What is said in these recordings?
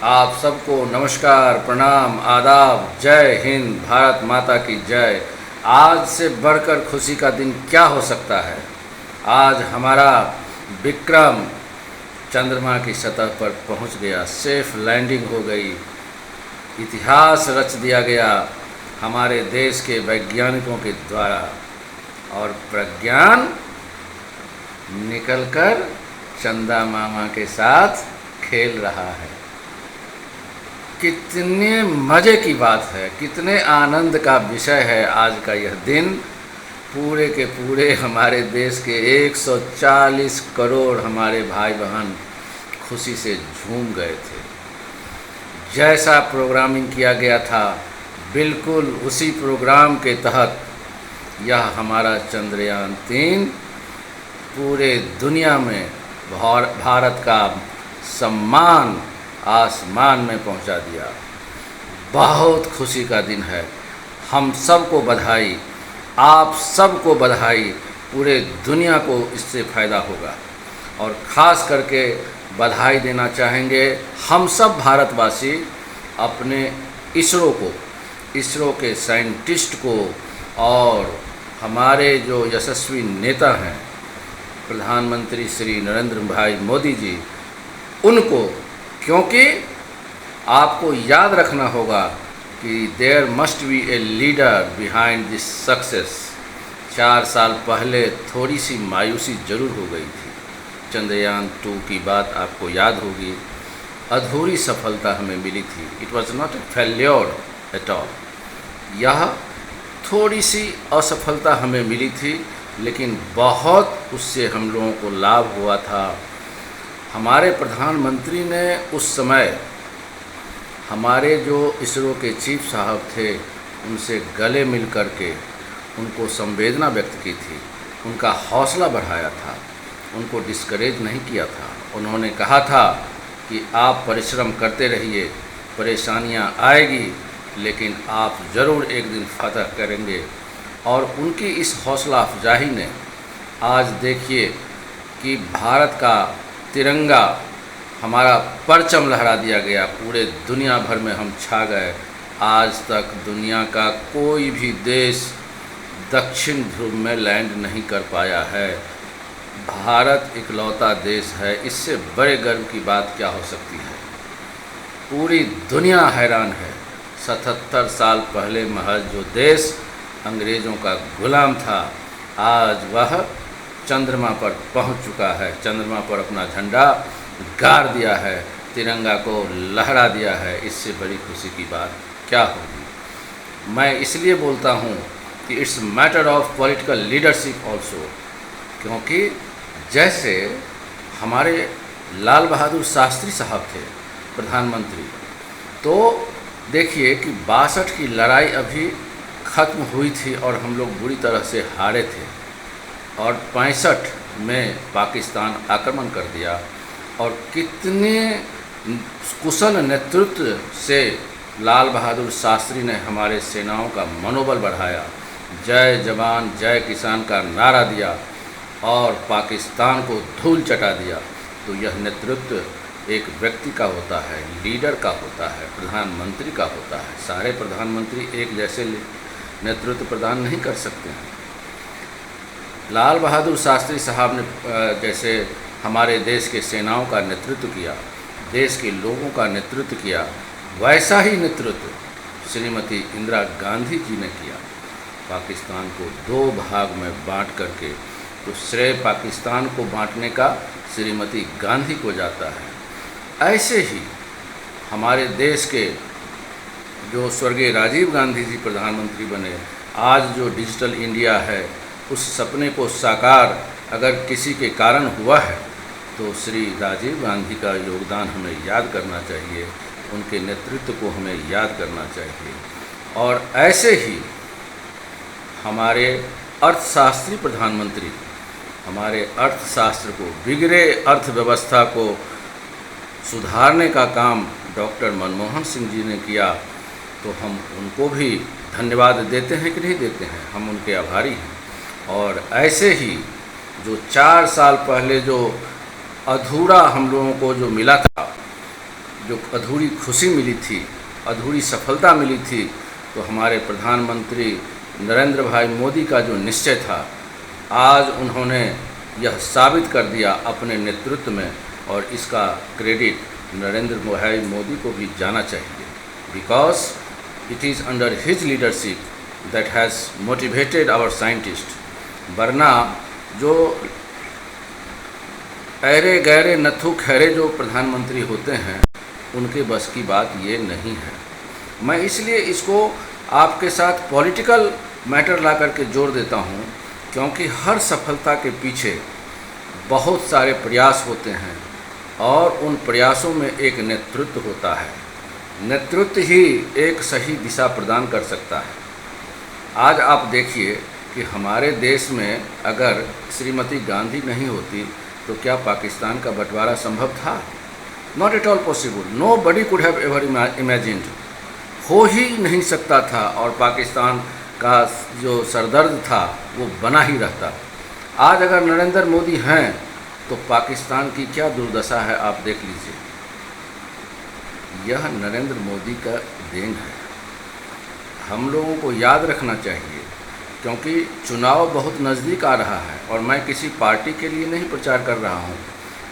आप सबको नमस्कार, प्रणाम, आदाब, जय हिंद, भारत माता की जय। आज से बढ़कर खुशी का दिन क्या हो सकता है। आज हमारा विक्रम चंद्रमा की सतह पर पहुंच गया, सेफ लैंडिंग हो गई, इतिहास रच दिया गया हमारे देश के वैज्ञानिकों के द्वारा, और प्रज्ञान निकलकर चंदा मामा के साथ खेल रहा है। कितने मज़े की बात है, कितने आनंद का विषय है आज का यह दिन। पूरे के पूरे हमारे देश के 140 करोड़ हमारे भाई बहन खुशी से झूम गए थे। जैसा प्रोग्रामिंग किया गया था, बिल्कुल उसी प्रोग्राम के तहत यह हमारा चंद्रयान 3 पूरे दुनिया में भारत का सम्मान आसमान में पहुंचा दिया। बहुत खुशी का दिन है। हम सबको बधाई, आप सबको बधाई। पूरे दुनिया को इससे फ़ायदा होगा, और ख़ास करके बधाई देना चाहेंगे हम सब भारतवासी अपने इसरो के साइंटिस्ट को, और हमारे जो यशस्वी नेता हैं प्रधानमंत्री श्री नरेंद्र भाई मोदी जी, उनको। क्योंकि आपको याद रखना होगा कि there must be a leader behind this success. 4 साल पहले थोड़ी सी मायूसी ज़रूर हो गई थी। चंद्रयान 2 की बात आपको याद होगी, अधूरी सफलता हमें मिली थी। It was not a failure at all. यह थोड़ी सी असफलता हमें मिली थी, लेकिन बहुत उससे हम लोगों को लाभ हुआ था। हमारे प्रधानमंत्री ने उस समय हमारे जो इसरो के चीफ साहब थे उनसे गले मिल कर के उनको संवेदना व्यक्त की थी, उनका हौसला बढ़ाया था, उनको डिस्करेज नहीं किया था। उन्होंने कहा था कि आप परिश्रम करते रहिए, परेशानियां आएगी, लेकिन आप ज़रूर एक दिन फतह करेंगे। और उनकी इस हौसला अफजाई ने आज देखिए कि भारत का तिरंगा, हमारा परचम लहरा दिया गया। पूरे दुनिया भर में हम छा गए। आज तक दुनिया का कोई भी देश दक्षिण ध्रुव में लैंड नहीं कर पाया है। भारत इकलौता देश है। इससे बड़े गर्व की बात क्या हो सकती है। पूरी दुनिया हैरान है। 77 साल पहले महज जो देश अंग्रेज़ों का गुलाम था, आज वह चंद्रमा पर पहुंच चुका है। चंद्रमा पर अपना झंडा गाड़ दिया है, तिरंगा को लहरा दिया है। इससे बड़ी खुशी की बात क्या होगी। मैं इसलिए बोलता हूं कि it's matter of political leadership also, क्योंकि जैसे हमारे लाल बहादुर शास्त्री साहब थे प्रधानमंत्री, तो देखिए कि 62 की लड़ाई अभी ख़त्म हुई थी और हम लोग बुरी तरह से हारे थे, और 65 में पाकिस्तान आक्रमण कर दिया। और कितने कुशल नेतृत्व से लाल बहादुर शास्त्री ने हमारे सेनाओं का मनोबल बढ़ाया, जय जवान जय किसान का नारा दिया और पाकिस्तान को धूल चटा दिया। तो यह नेतृत्व एक व्यक्ति का होता है, लीडर का होता है, प्रधानमंत्री का होता है। सारे प्रधानमंत्री एक जैसे नेतृत्व प्रदान नहीं कर सकते हैं। लाल बहादुर शास्त्री साहब ने जैसे हमारे देश के सेनाओं का नेतृत्व किया, देश के लोगों का नेतृत्व किया, वैसा ही नेतृत्व श्रीमती इंदिरा गांधी जी ने किया। पाकिस्तान को 2 भाग में बांट करके, तो श्रेय पाकिस्तान को बांटने का श्रीमती गांधी को जाता है। ऐसे ही हमारे देश के जो स्वर्गीय राजीव गांधी जी प्रधानमंत्री बने, आज जो डिजिटल इंडिया है, उस सपने को साकार अगर किसी के कारण हुआ है तो श्री राजीव गांधी का योगदान हमें याद करना चाहिए, उनके नेतृत्व को हमें याद करना चाहिए। और ऐसे ही हमारे अर्थशास्त्री प्रधानमंत्री, हमारे अर्थशास्त्र को, बिगड़े अर्थव्यवस्था को सुधारने का काम डॉक्टर मनमोहन सिंह जी ने किया, तो हम उनको भी धन्यवाद देते हैं कि नहीं देते हैं, हम उनके आभारी हैं। और ऐसे ही जो 4 साल पहले जो अधूरा हम लोगों को जो मिला था, जो अधूरी खुशी मिली थी, अधूरी सफलता मिली थी, तो हमारे प्रधानमंत्री नरेंद्र भाई मोदी का जो निश्चय था, आज उन्होंने यह साबित कर दिया अपने नेतृत्व में, और इसका क्रेडिट नरेंद्र भाई मोदी को भी जाना चाहिए, because it is under his leadership that has motivated our scientist. वरना जो ऐरे गहरे नथु खैरे जो प्रधानमंत्री होते हैं, उनके बस की बात ये नहीं है। मैं इसलिए इसको आपके साथ पॉलिटिकल मैटर ला करके जोड़ देता हूँ, क्योंकि हर सफलता के पीछे बहुत सारे प्रयास होते हैं, और उन प्रयासों में एक नेतृत्व होता है। नेतृत्व ही एक सही दिशा प्रदान कर सकता है। आज आप देखिए कि हमारे देश में अगर श्रीमती गांधी नहीं होती तो क्या पाकिस्तान का बंटवारा संभव था? Not at all possible, nobody could have ever imagined. हो ही नहीं सकता था, और पाकिस्तान का जो सरदर्द था वो बना ही रहता। आज अगर नरेंद्र मोदी हैं तो पाकिस्तान की क्या दुर्दशा है, आप देख लीजिए। यह नरेंद्र मोदी का देन है। हम लोगों को याद रखना चाहिए, क्योंकि चुनाव बहुत नज़दीक आ रहा है, और मैं किसी पार्टी के लिए नहीं प्रचार कर रहा हूँ,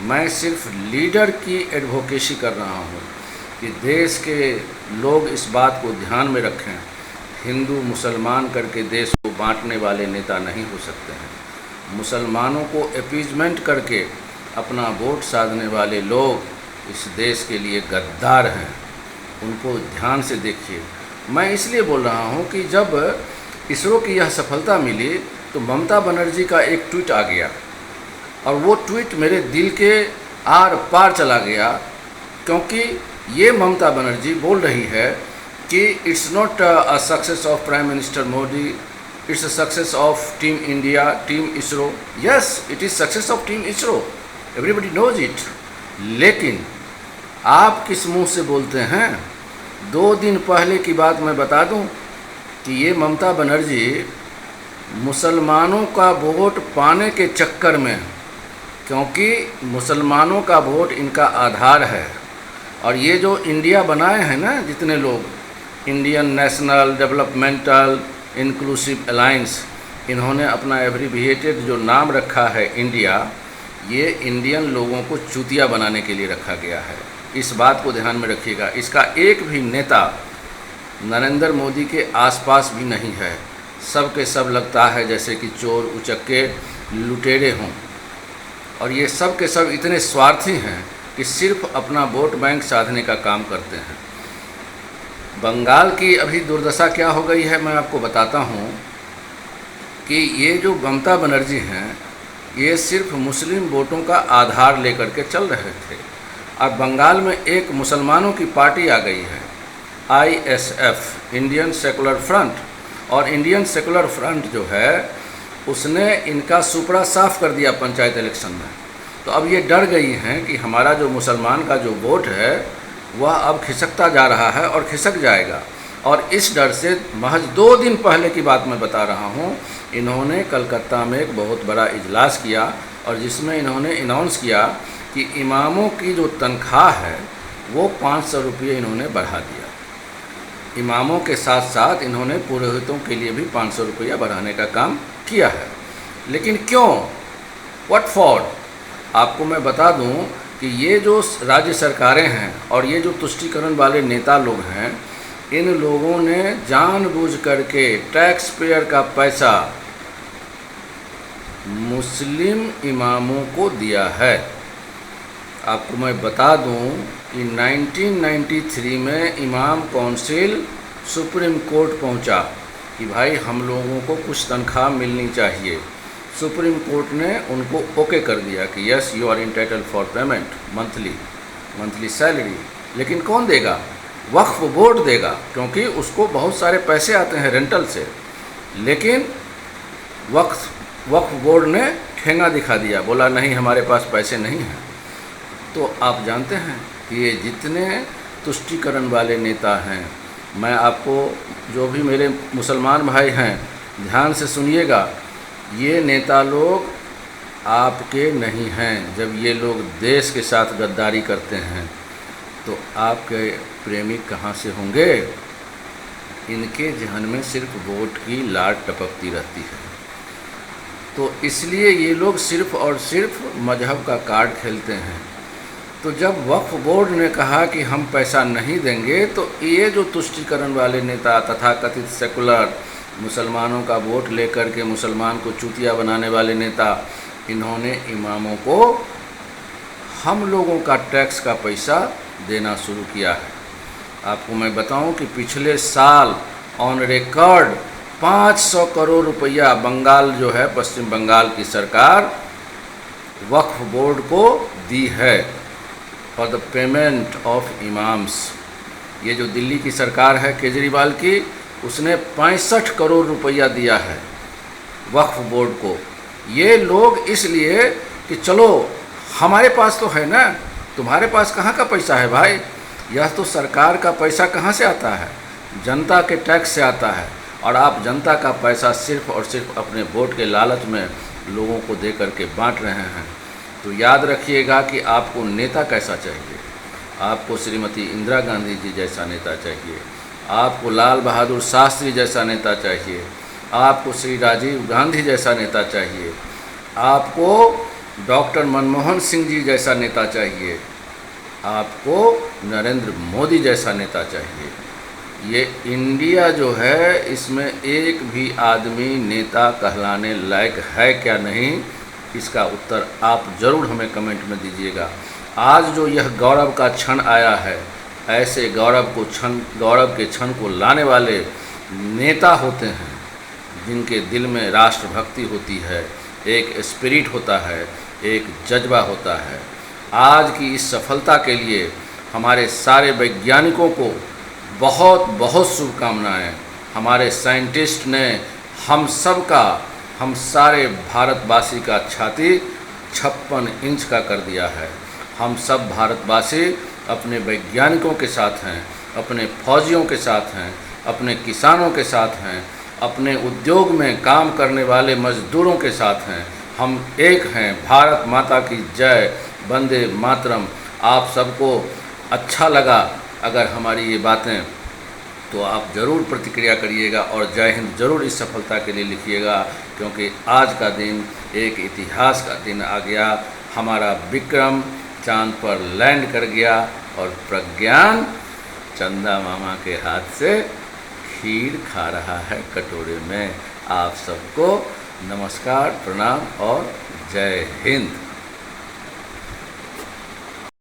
मैं सिर्फ लीडर की एडवोकेसी कर रहा हूँ कि देश के लोग इस बात को ध्यान में रखें। हिंदू मुसलमान करके देश को बांटने वाले नेता नहीं हो सकते हैं। मुसलमानों को अपीजमेंट करके अपना वोट साधने वाले लोग इस देश के लिए गद्दार हैं, उनको ध्यान से देखिए। मैं इसलिए बोल रहा हूँ कि जब इसरो की यह सफलता मिली तो ममता बनर्जी का एक ट्वीट आ गया, और वो ट्वीट मेरे दिल के आर पार चला गया, क्योंकि ये ममता बनर्जी बोल रही है कि it's not a success of prime minister Modi, it's a success of team India, team ISRO. Yes, it is success of team ISRO, everybody knows it. लेकिन आप किस मुंह से बोलते हैं? 2 दिन पहले की बात मैं बता दूं कि ये ममता बनर्जी मुसलमानों का वोट पाने के चक्कर में, क्योंकि मुसलमानों का वोट इनका आधार है, और ये जो इंडिया बनाए हैं ना जितने लोग, Indian national developmental inclusive alliance, इन्होंने अपना एब्रिविएटेड जो नाम रखा है इंडिया, ये इंडियन लोगों को चूतिया बनाने के लिए रखा गया है। इस बात को ध्यान में रखिएगा। इसका एक भी नेता नरेंद्र मोदी के आसपास भी नहीं है। सब के सब लगता है जैसे कि चोर उचक्के लुटेरे हों, और ये सब के सब इतने स्वार्थी हैं कि सिर्फ अपना वोट बैंक साधने का काम करते हैं। बंगाल की अभी दुर्दशा क्या हो गई है मैं आपको बताता हूँ कि ये जो ममता बनर्जी हैं, ये सिर्फ मुस्लिम वोटों का आधार लेकर के चल रहे थे। अब बंगाल में एक मुसलमानों की पार्टी आ गई है, ISF, इंडियन सेकुलर फ्रंट, और इंडियन सेकुलर फ्रंट जो है उसने इनका सुपड़ा साफ कर दिया पंचायत इलेक्शन में। तो अब ये डर गई हैं कि हमारा जो मुसलमान का जो वोट है वह अब खिसकता जा रहा है और खिसक जाएगा, और इस डर से महज 2 दिन पहले की बात मैं बता रहा हूँ, इन्होंने कलकत्ता में एक बहुत बड़ा इजलास किया, और जिसमें इन्होंने अनाउंस किया कि इमामों की जो तनख्वाह है वो 500 रुपये इन्होंने बढ़ा दिया। इमामों के साथ साथ इन्होंने पुरोहितों के लिए भी 500 रुपया बढ़ाने का काम किया है। लेकिन क्यों? What for? आपको मैं बता दूं कि ये जो राज्य सरकारें हैं और ये जो तुष्टीकरण वाले नेता लोग हैं, इन लोगों ने जानबूझ करके टैक्स पेयर का पैसा मुस्लिम इमामों को दिया है। आपको मैं बता दूं कि 1993 में इमाम काउंसिल सुप्रीम कोर्ट पहुंचा कि भाई हम लोगों को कुछ तनख्वाह मिलनी चाहिए। सुप्रीम कोर्ट ने उनको ओके कर दिया कि yes you are entitled for payment monthly salary. लेकिन कौन देगा? वक्फ बोर्ड देगा, क्योंकि उसको बहुत सारे पैसे आते हैं रेंटल से। लेकिन वक्फ बोर्ड ने ठेंगा दिखा दिया, बोला नहीं हमारे पास पैसे नहीं हैं। तो आप जानते हैं कि ये जितने तुष्टीकरण वाले नेता हैं, मैं आपको जो भी मेरे मुसलमान भाई हैं ध्यान से सुनिएगा, ये नेता लोग आपके नहीं हैं। जब ये लोग देश के साथ गद्दारी करते हैं तो आपके प्रेमी कहाँ से होंगे? इनके जहन में सिर्फ वोट की लाट टपकती रहती है। तो इसलिए ये लोग सिर्फ और सिर्फ मजहब का कार्ड खेलते हैं। तो जब वक्फ बोर्ड ने कहा कि हम पैसा नहीं देंगे, तो ये जो तुष्टीकरण वाले नेता तथाकथित सेकुलर मुसलमानों का वोट लेकर के मुसलमान को चूतिया बनाने वाले नेता, इन्होंने इमामों को हम लोगों का टैक्स का पैसा देना शुरू किया है। आपको मैं बताऊं कि पिछले साल ऑन रिकॉर्ड 500 करोड़ रुपया बंगाल जो है, पश्चिम बंगाल की सरकार वक्फ बोर्ड को दी है for the payment of imams. ये जो दिल्ली की सरकार है केजरीवाल की, उसने 65 करोड़ रुपया दिया है वक्फ बोर्ड को। ये लोग इसलिए कि चलो हमारे पास तो है ना, तुम्हारे पास कहाँ का पैसा है भाई? यह तो सरकार का पैसा कहाँ से आता है? जनता के टैक्स से आता है। और आप जनता का पैसा सिर्फ और सिर्फ अपने वोट के लालच में लोगों को दे करके बांट रहे हैं। तो याद रखिएगा कि आपको नेता कैसा चाहिए। आपको श्रीमती इंदिरा गांधी जी जैसा नेता चाहिए, आपको लाल बहादुर शास्त्री जैसा नेता चाहिए, आपको श्री राजीव गांधी जैसा नेता चाहिए, आपको डॉक्टर मनमोहन सिंह जी जैसा नेता चाहिए, आपको नरेंद्र मोदी जैसा नेता चाहिए। ये इंडिया जो है, इसमें एक भी आदमी नेता कहलाने लायक है क्या नहीं, इसका उत्तर आप ज़रूर हमें कमेंट में दीजिएगा। आज जो यह गौरव का क्षण आया है, ऐसे गौरव के क्षण को लाने वाले नेता होते हैं जिनके दिल में राष्ट्रभक्ति होती है, एक स्पिरिट होता है, एक जज्बा होता है। आज की इस सफलता के लिए हमारे सारे वैज्ञानिकों को बहुत बहुत शुभकामनाएं। हमारे साइंटिस्ट ने हम सारे भारतवासी का छाती 56 इंच का कर दिया है। हम सब भारतवासी अपने वैज्ञानिकों के साथ हैं, अपने फौजियों के साथ हैं, अपने किसानों के साथ हैं, अपने उद्योग में काम करने वाले मजदूरों के साथ हैं। हम एक हैं। भारत माता की जय, वंदे मातरम। आप सबको अच्छा लगा अगर हमारी ये बातें, तो आप ज़रूर प्रतिक्रिया करिएगा और जय हिंद ज़रूर इस सफलता के लिए लिखिएगा, क्योंकि आज का दिन एक इतिहास का दिन आ गया। हमारा विक्रम चांद पर लैंड कर गया और प्रज्ञान चंदा मामा के हाथ से खीर खा रहा है कटोरे में। आप सबको नमस्कार, प्रणाम और जय हिंद।